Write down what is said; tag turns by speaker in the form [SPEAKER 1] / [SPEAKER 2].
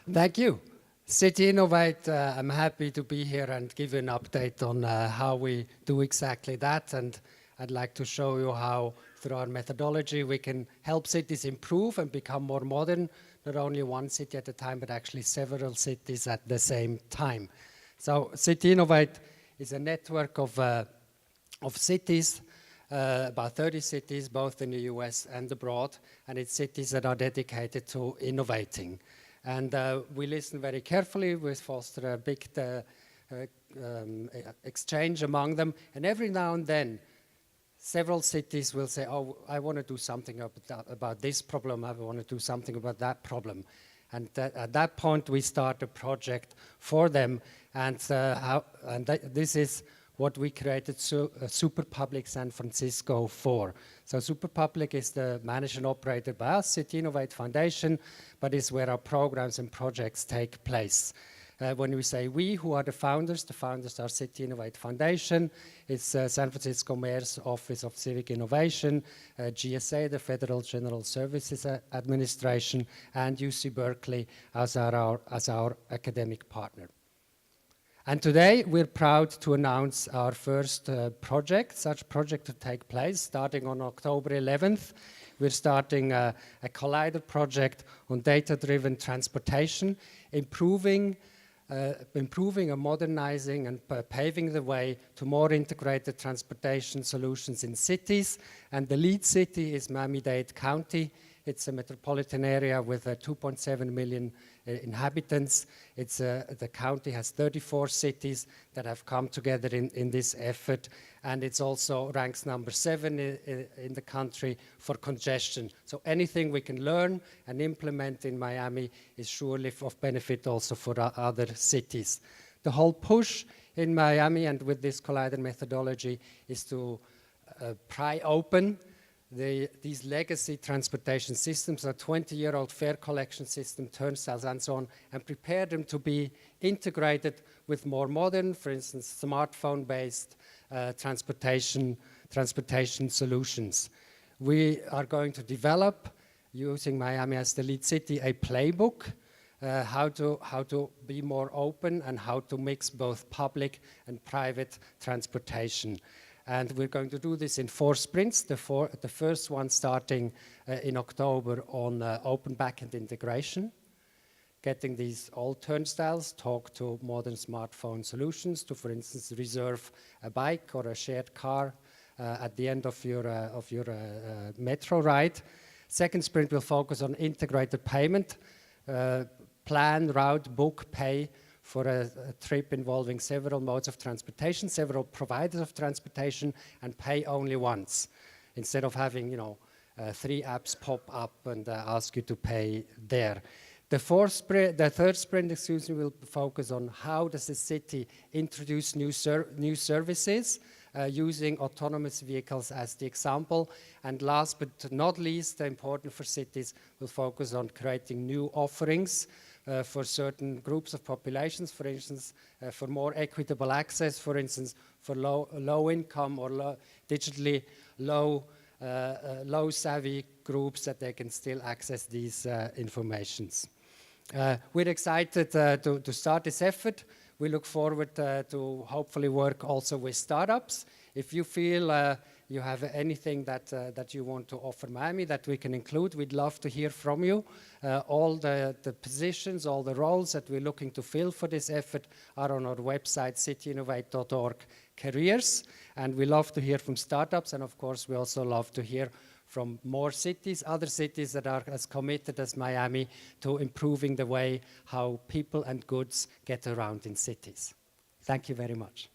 [SPEAKER 1] Thank you. City Innovate, I'm happy to be here and give you an update on how we do exactly that. And I'd like to show you how, through our methodology, we can help cities improve and become more modern, not only one city at a time, but actually several cities at the same time. So City Innovate is a network of cities, about 30 cities, both in the US and abroad, and it's cities that are dedicated to innovating. And we listen very carefully. We foster a big exchange among them. And every now and then, several cities will say, oh, I want to do something about this problem. I want to do something about that problem. And at that point, we start a project for them. And, this is what we created Superpublic San Francisco for. So Superpublic is the managed and operated by us, City Innovate Foundation, but is where our programs and projects take place. When we say we, who are the founders are City Innovate Foundation, it's San Francisco Mayor's Office of Civic Innovation, GSA, the Federal General Services Administration, and UC Berkeley as our academic partner. And today we're proud to announce our first such project to take place starting on October 11th. We're starting a collider project on data-driven transportation, improving and modernizing and paving the way to more integrated transportation solutions in cities. And the lead city is Miami-Dade County. It's a metropolitan area with 2.7 million inhabitants. The county has 34 cities that have come together in this effort, and it's also ranks number 7 in the country for congestion. So anything we can learn and implement in Miami is surely of benefit also for other cities. The whole push in Miami and with this collider methodology is to pry open these legacy transportation systems, a 20-year-old fare collection system, turnstiles and so on, and prepare them to be integrated with more modern, for instance, smartphone-based transportation solutions. We are going to develop, using Miami as the lead city, a playbook, how to be more open and how to mix both public and private transportation. And we're going to do this in 4 sprints, the first one starting in October on open backend integration, getting these old turnstiles, talk to modern smartphone solutions to, for instance, reserve a bike or a shared car at the end of your metro ride. Second sprint will focus on integrated payment, plan, route, book, pay, for a trip involving several modes of transportation, several providers of transportation, and pay only once, instead of having 3 apps pop up and ask you to pay there. The third sprint, will focus on how does the city introduce new services using autonomous vehicles as the example. And last but not least, important for cities, will focus on creating new offerings for certain groups of populations, for instance, for more equitable access, for instance, for low income or digitally low savvy groups, that they can still access these informations. We're excited to start this effort. We look forward to hopefully work also with startups. If you feel you have anything that you want to offer Miami that we can include, we'd love to hear from you. All the positions, all the roles that we're looking to fill for this effort are on our website, cityinnovate.org/careers. And we love to hear from startups. And of course, we also love to hear from more cities, other cities that are as committed as Miami to improving the way how people and goods get around in cities. Thank you very much.